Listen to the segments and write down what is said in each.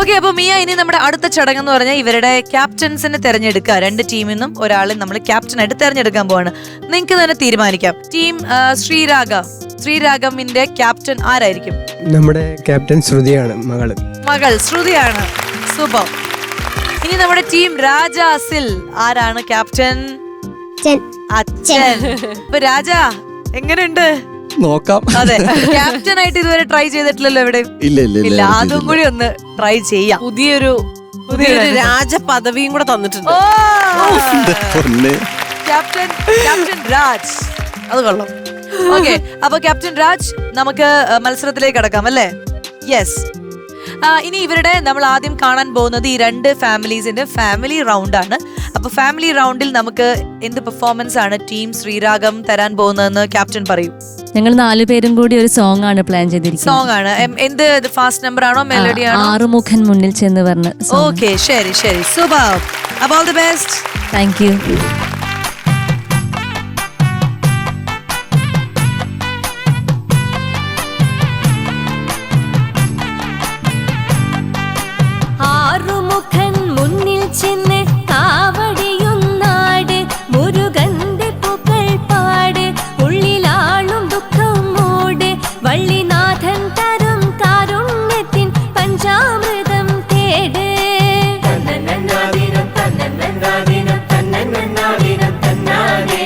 Okay, അപ്പൊ മിയ, ഇനി നമ്മുടെ അടുത്ത ചടങ്ങ് എന്ന് പറഞ്ഞാൽ ഇവരുടെ ക്യാപ്റ്റൻസിനെ തെരഞ്ഞെടുക്കുക. 2 ടീമിൽ നിന്നും ഒരാളെ നമ്മൾ ക്യാപ്റ്റനായിട്ട് തെരഞ്ഞെടുക്കാൻ പോവാണ്. നിങ്ങൾക്ക് തന്നെ തീരുമാനിക്കാം. ടീം ശ്രീരാഗമിന്റെ ക്യാപ്റ്റൻ ആരായിരിക്കും? നമ്മുടെ ക്യാപ്റ്റൻ ശ്രുതിയാണ്. മകൾ ശ്രുതിയാണ്. സൂപ്പർ. ഇനി നമ്മുടെ ടീം രാജാസിൽ ആരാണ് ക്യാപ്റ്റൻ? അച്ഛൻ. ഇപ്പൊ രാജ എങ്ങനെയുണ്ട്? നോക്കാം. അതെ, ക്യാപ്റ്റൻ ആയിട്ട് ഇതുവരെ ട്രൈ ചെയ്തിട്ടില്ലല്ലോ എവിടെ? ഇല്ല. അതും കൂടി ഒന്ന് ട്രൈ ചെയ്യാം. പുതിയൊരു രാജ പദവിയും കൂടെ തന്നിട്ടുണ്ട്. ക്യാപ്റ്റൻ രാജ്, അത് കൊള്ളാം. ഓക്കെ, അപ്പൊ ക്യാപ്റ്റൻ രാജ്, നമുക്ക് മത്സരത്തിലേക്ക് കടക്കാം അല്ലേ? യെസ്. ഇനി ഇവരുടെ നമ്മൾ ആദ്യം കാണാൻ പോകുന്നത് ഈ 2 ഫാമിലീസിന്റെ ഫാമിലി റൗണ്ട് ആണ്. അപ്പൊ ഫാമിലി റൗണ്ടിൽ നമുക്ക് എന്ത് പെർഫോമൻസ് ആണ് ടീം ശ്രീരാഗം തരാൻ പോകുന്നതെന്ന് ക്യാപ്റ്റൻ പറയൂ. ഞങ്ങൾ 4 പേരും കൂടി ഒരു സോങ് ആണ് പ്ലാൻ ചെയ്തിരിക്കുന്നത്. സോങ് ആണ്. എന്ത് ഫാസ്റ്റ് നമ്പർ ആണോ മെലഡി ആണോ? ആറുമുഖൻ മുന്നിൽ ചെന്ന് പറഞ്ഞ. ഓക്കെ, ശരി. സൂപ്പർ. അപ്പോൾ all the best. Thank U. Arumukhan മുന്നിൽ ചെന്ന് കാവടിയൊന്നാട്, മുരുകന്റെ പൂക്കൾ പാട്, ഉള്ളിലാളും ദുഃഖം മൂട്, വള്ളിനാഥൻ തരും കാരുണ്യത്തിൻ പഞ്ചാമൃതം തേട്. തന്നന്നന്നാദിനം തന്നന്നന്നാദിനം തന്നന്നന്നാദിനം തന്നാനേ,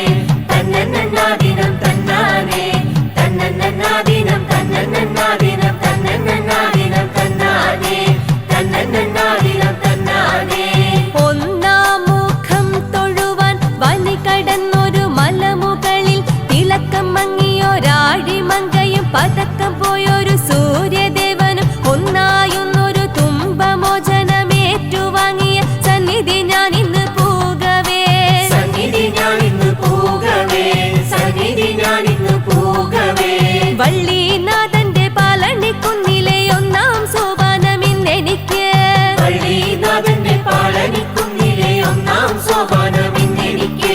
തന്നന്നന്നാദിനം തന്നാനേ, തന്നന്നന്നാദിനം തന്നന്നന്നാദിനം തന്നന്നന്നാദിനം തന്നാനേ, തന്നന്നന്നാദിനം തന്നാനേ. ഒന്നാം മുഖം തൊഴുവാൻ വനി കടന്നൊരു മലമുകളിൽ തിളക്കം മങ്ങിയൊരാഴിമങ്കയും പതക്കം പോയൊരു സൂര്യദേവനും ഒന്നായൊന്നൊരു തുമ്പമോചനമേറ്റുവാങ്ങിയ സന്നിധി ഞാൻ ഇന്ന് പോകവേ, സന്നിധി ഞാൻ ഇന്ന് പോകവേ, സന്നിധി ഞാൻ ഇന്ന് പോകവേ. വള്ളിനാഥന്റെ പളനിക്കുന്നിലെ ഒന്നാം സോപാനം ഇന്നെനിക്ക്, വള്ളിനാഥന്റെ പളനിക്കുന്നിലെ ഒന്നാം സോപാനം ഇന്നെനിക്ക്.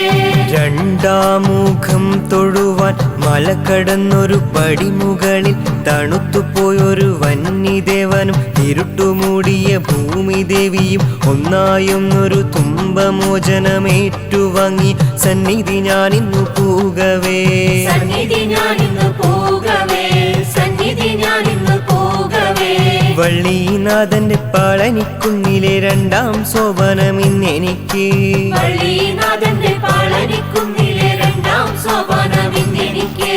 രണ്ടാമുഖം തൊഴുവാൻ മല കടന്നൊരു പടിമുകളിൽ തണുത്തുപോയൊരു വന്യദേവനും ഇരുട്ടുമൂടിയ ഭൂമിദേവിയും ഒന്നായൊന്നൊരു തുമ്പമോചനമേറ്റുവാങ്ങി സന്നിധി ഞാനിന്നു പോകവേ, സന്നിധി ഞാൻ ഇന്ന് പോകവേ, സന്നിധി ഞാൻ ഇന്ന് പോകവേ. വള്ളിനാഥന്റെ പളനിക്കുന്നിലെ 2ാം സോപാനം ഇന്നെനിക്ക്, വള്ളിനാഥന്റെ പളനിക്കുന്നിലെ 2ാം സോപാനം ഇന്നെനിക്ക്.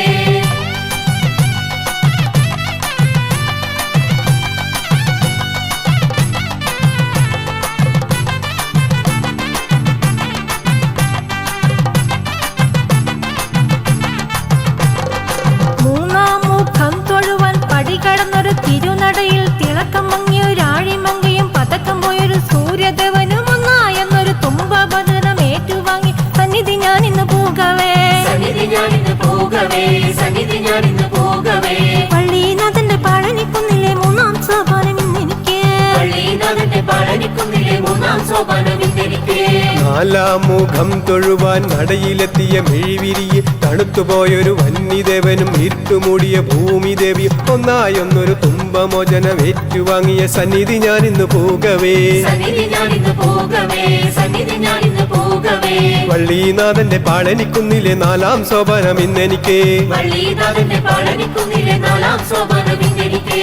മൂന്നാം മുഖം തൊഴുവാൻ പടി കടന്നൊരു തിരുനടയിൽ തിളക്കം മങ്ങിയൊരാഴിമങ്കയും പതക്കം പോയൊരു സൂര്യദേവനും ഒന്നായെന്നൊരു തുമ്പഭദ്രം ഏറ്റുവാങ്ങി സന്നിധി ഞാൻ ഇന്ന് പോകവേ, സന്നിധി ഞാൻ ഇന്ന് പോകവേ, സന്നിധി ഞാൻ ഇന്ന് പോകവേ. വള്ളിനാഥന്റെ പളനിക്കുന്നിലെ 3ാം സോപാനം ഇന്നെനിക്ക്, വള്ളിനാഥന്റെ പളനിക്കുന്നിലെ 3ാം സോപാനം ഇന്നെനിക്ക്. 4ാം മുഖം തൊഴുവാൻ നടയിലെത്തിയ മിഴിവിരിയിൽ തണുത്തുപോയൊരു വന്യദേവനും ഇരുട്ടുമൂടിയ ഭൂമിദേവിയും ഒന്നായൊന്നൊരു തുമ്പമോചനം ഏറ്റുവാങ്ങിയ സന്നിധി ഞാൻ ഇന്ന് പോകവേ, സന്നിധി ഞാൻ ഇന്ന് പോകവേ, സന്നിധി ഞാൻ ഇന്ന് പോകവേ. വള്ളിനാഥന്റെ പളനിക്കുന്നിലെ 4ാം സോപാനം ഇന്നെനിക്ക്, വള്ളിനാഥന്റെ പളനിക്കുന്നിലെ 4ാം സോപാനം ഇന്നെനിക്ക്.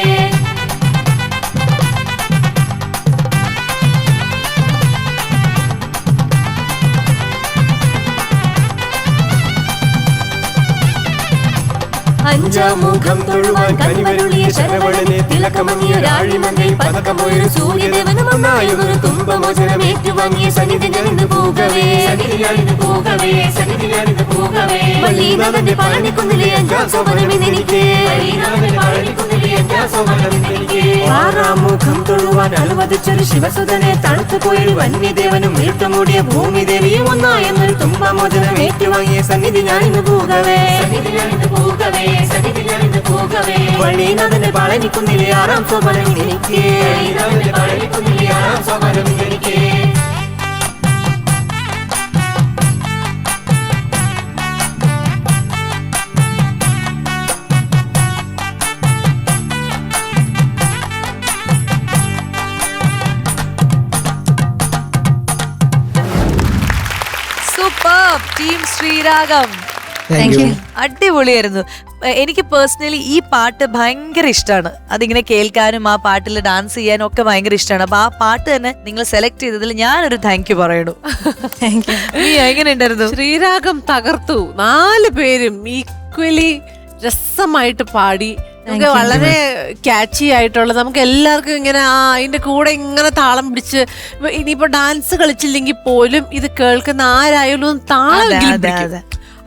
അഞ്ചാം മുഖം തൊഴുവാൻ കനിവരുളിയ ശരവണനെ തിളക്കമങ്ങിയൊരാഴിമങ്കയിൽ പതക്കം പോയൊരു സൂര്യദേവനും ഒന്നായൊരു തുമ്പമോചനം ഏറ്റുവാങ്ങിയ സന്നിധി ഞാൻ ഇന്ന് പോകവേ, സന്നിധി ഞാൻ ഇന്ന് പോകവേ, സന്നിധി ഞാൻ ഇന്ന് പോകവേ. വള്ളിനാഥന്റെ പളനിക്കുന്നിലെ 5ാം സോപാനം ഇന്നെനിക്ക്, വള്ളിനാഥന്റെ പളനിക്കുന്നിലെ 5ാം സോപാനം ഇന്നെനിക്ക്. 6ാം മുഖം തൊഴുവാൻ അനുവദിച്ചൊരു ശിവസുതനെ തണുത്തുപോയൊരു വന്യദേവനും ഇരുട്ടുമൂടിയ ഭൂമിദേവിയും ഒന്നായെന്നൊരു തുമ്പമോചനം ഏറ്റുവാങ്ങിയ സന്നിധി ഞാൻ ഇന്ന് പോകവേ, സന്നിധി ഞാൻ ഇന്ന് പോകവേ, സന്നിധി ഞാൻ ഇന്ന് പോകവേ. വള്ളിനാഥന്റെ പളനിക്കുന്നിലെ 6ാം സോപാനം ഇന്നെനിക്ക്, വള്ളിനാഥന്റെ പളനിക്കുന്നിലെ 6ാം സോപാനം ഇന്നെനിക്ക്. Job team Sreeragam. Thank you. അടിപൊളിയായിരുന്നു. എനിക്ക് പേഴ്സണലി ഈ പാട്ട് ഭയങ്കര ഇഷ്ടമാണ്. അതിങ്ങനെ കേൾക്കാനും ആ പാട്ടിൽ ഡാൻസ് ചെയ്യാനും ഒക്കെ ഭയങ്കര ഇഷ്ടമാണ്. അപ്പൊ ആ പാട്ട് തന്നെ നിങ്ങൾ സെലക്ട് ചെയ്തതിൽ ഞാനൊരു താങ്ക് യു പറയണു. നീ എങ്ങനെ ഉണ്ടായിരുന്നു? ശ്രീരാഗം തകർത്തു. 4 പേരും ഈക്വലി രസമായിട്ട് പാടി. നമുക്ക് വളരെ ക്യാച്ചി ആയിട്ടുള്ള, നമുക്ക് എല്ലാവർക്കും ഇങ്ങനെ അതിന്റെ കൂടെ ഇങ്ങനെ താളം പിടിച്ച്, ഇനിയിപ്പോ ഡാൻസ് കളിച്ചില്ലെങ്കിൽ പോലും ഇത് കേൾക്കുന്ന ആരായാലും താളം പിടിക്കും.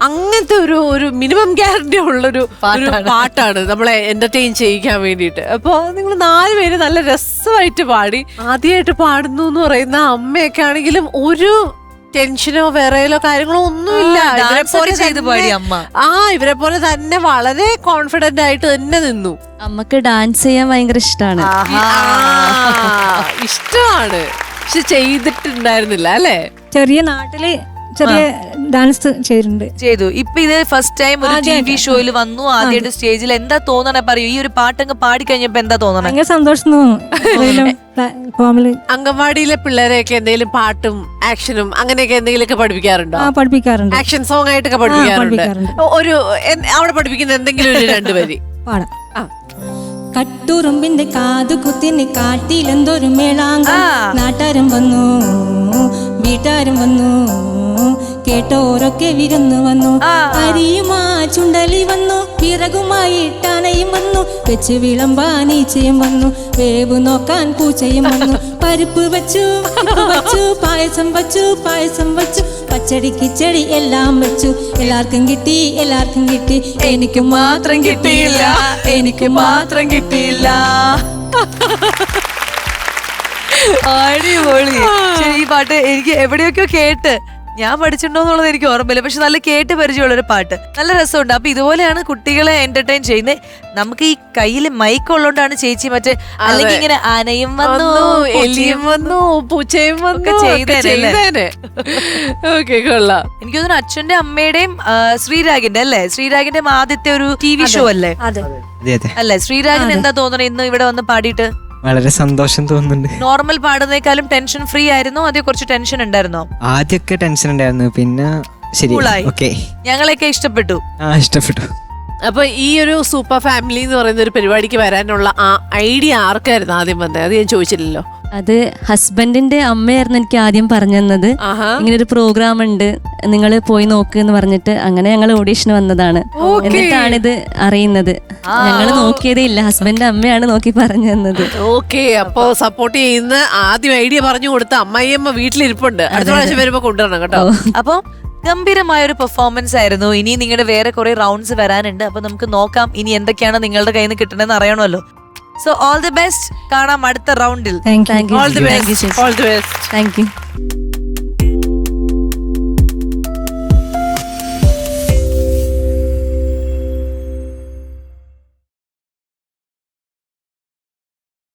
അങ്ങനത്തെ ഒരു മിനിമം ഗ്യാരണ്ടി ഉള്ളൊരു പാട്ടാണ് നമ്മളെ എന്റർടൈൻ ചെയ്യിക്കാൻ വേണ്ടിയിട്ട്. അപ്പൊ നിങ്ങൾ 4 പേര് നല്ല രസമായിട്ട് പാടി. ആദ്യമായിട്ട് പാടുന്നു എന്ന് പറയുന്ന അമ്മയൊക്കെ ആണെങ്കിലും ഒരു ടെൻഷനോ വിറയലോ കാര്യങ്ങളോ ഒന്നുമില്ല. ഇവരെ പോലെ തന്നെ വളരെ കോൺഫിഡന്റ് ആയിട്ട് തന്നെ നിന്നു. അമ്മക്ക് ഡാൻസ് ചെയ്യാൻ ഭയങ്കര ഇഷ്ടമാണ്. ഇഷ്ടമാണ്, പക്ഷെ ചെയ്തിട്ടുണ്ടായിരുന്നില്ല അല്ലേ? ചെറിയ നാട്ടില് ചെറിയ ഡാൻസ് ചെയ്തു. ഇപ്പൊ ഇത് ഫസ്റ്റ് ടൈം ഒരു TV ഷോയിൽ വന്നു, ആദ്യമായിട്ട് സ്റ്റേജിൽ. എന്താ തോന്നണേ പറയൂ? ഈ ഒരു പാട്ടങ്ങ് പാടി കഴിഞ്ഞപ്പോ എന്താ തോന്നണേ? ഭയങ്കര സന്തോഷം തോന്നുന്നു. അംഗൻവാടിയിലെ പിള്ളേരെയൊക്കെ എന്തെങ്കിലും പാട്ടും ആക്ഷനും അങ്ങനെയൊക്കെ എന്തെങ്കിലുമൊക്കെ പഠിപ്പിക്കാറുണ്ടോ? പഠിപ്പിക്കാറുണ്ട്. ആക്ഷൻ സോങ് ആയിട്ടൊക്കെ പഠിപ്പിക്കാറുണ്ട്. അവിടെ പഠിപ്പിക്കുന്ന എന്തെങ്കിലും ഒരു 2 വരി പാടാം. കട്ടുറുമ്പിന്റെ കാതുകുത്തിന് കാട്ടിലെന്തൊരു മേളാങ്ക, നാട്ടാരും വന്നു വീട്ടാരും വന്നു, കേട്ടോരൊക്കെ വിരുന്നു വന്നു. അരിയുമാ ചുണ്ടലി വന്നു, പിറകുമായി ഇട്ടാനയും വന്നു, വെച്ച് വിളമ്പാനീച്ചയും വന്നു, വേവ് നോക്കാൻ പൂച്ചയും വന്നു. പരിപ്പ് വച്ചു വച്ചു പായസം വച്ചു പായസം വച്ചു, പച്ചടി കിച്ചടി എല്ലാം വെച്ചു. എല്ലാവർക്കും കിട്ടി എല്ലാവർക്കും കിട്ടി, എനിക്ക് മാത്രം കിട്ടിയില്ല, എനിക്ക് മാത്രം കിട്ടിയില്ല. അടിപൊളി. ഈ പാട്ട് എനിക്ക് എവിടെയൊക്കെയോ കേട്ട്, ഞാൻ പഠിച്ചിട്ടുണ്ടോ എന്നുള്ളത് എനിക്ക് ഓർമ്മയില്ല, പക്ഷെ നല്ല കേട്ട് പരിചയമുള്ള ഒരു പാട്ട്. നല്ല രസമുണ്ട്. അപ്പൊ ഇതുപോലെയാണ് കുട്ടികളെ എന്റർടൈൻ ചെയ്യുന്നത്. നമുക്ക് ഈ കയ്യിൽ മൈക്ക് ഉള്ളതുകൊണ്ടാണ് ചേച്ചി മറ്റേ, അല്ലെങ്കിൽ ഇങ്ങനെ ആനയും വന്നു എലിയും വന്നു പൂച്ചയും വന്നു ചെയ്തേനെ. ഓക്കെ, കൊള്ളാം. എനിക്ക് തോന്നുന്നു അച്ഛന്റെ അമ്മയുടെയും ശ്രീരാഗിന്റെ അല്ലേ, ശ്രീരാഗിന്റെ ആദ്യത്തെ ഒരു TV ഷോ അല്ലേ? അല്ലേ? ശ്രീരാഗിന് എന്താ തോന്നണേ ഇന്ന് ഇവിടെ വന്ന് പാടിയിട്ട്? വളരെ സന്തോഷം തോന്നുന്നുണ്ട്. നോർമൽ പാടുന്നേക്കാളും ടെൻഷൻ ഫ്രീ ആയിരുന്നോ? അതോ കുറച്ച് ടെൻഷൻ ഉണ്ടായിരുന്നോ? ആദ്യമൊക്കെ ടെൻഷൻ ഉണ്ടായിരുന്നു, പിന്നെ ശരി. ഓക്കെ, ഞങ്ങളെയൊക്കെ ഇഷ്ടപ്പെട്ടു. ഇഷ്ടപ്പെട്ടു. അപ്പൊ ഈ ഒരു സൂപ്പർ ഫാമിലി എന്ന് പറയുന്ന ഒരു പരിപാടിക്ക് വരാനുള്ള ആ ഐഡിയ ആർക്കായിരുന്നു ആദ്യം വന്നത്? അത് ഞാൻ ചോദിച്ചില്ലല്ലോ. അത് ഹസ്ബൻഡിന്റെ അമ്മയായിരുന്നു എനിക്ക് ആദ്യം പറഞ്ഞു തന്നത്. ഇങ്ങനെ ഒരു പ്രോഗ്രാം ഉണ്ട്, നിങ്ങൾ പോയി നോക്ക് എന്ന് പറഞ്ഞിട്ട്. അങ്ങനെ ഞങ്ങൾ ഓഡീഷന് വന്നതാണ്. എന്നിട്ടാണിത് അറിയുന്നത്. ഞങ്ങൾ നോക്കിയതേ ഇല്ല, ഹസ്ബൻഡിന്റെ അമ്മയാണ് നോക്കി പറഞ്ഞു തന്നത്. ഓക്കെ, അപ്പൊ സപ്പോർട്ട് ചെയ്യുന്ന ആദ്യം ഐഡിയ പറഞ്ഞു കൊടുത്ത അമ്മായിയമ്മ വീട്ടിലിരിപ്പുണ്ട്. അടുത്ത പ്രാവശ്യം വരുമ്പോ കൊണ്ടുവരണം കേട്ടോ. അപ്പൊ ഗംഭീരമായ ഒരു പെർഫോമൻസ് ആയിരുന്നു. ഇനി നിങ്ങളുടെ വേറെ കുറെ റൗണ്ട്സ് വരാനുണ്ട്. അപ്പൊ നമുക്ക് നോക്കാം ഇനി എന്തൊക്കെയാണ് നിങ്ങളുടെ കയ്യിൽ നിന്ന് കിട്ടണമെന്ന് അറിയണമല്ലോ. So all the best. കാണാം അടുത്ത റൗണ്ടിൽ. Thank you. All the best. Thank U.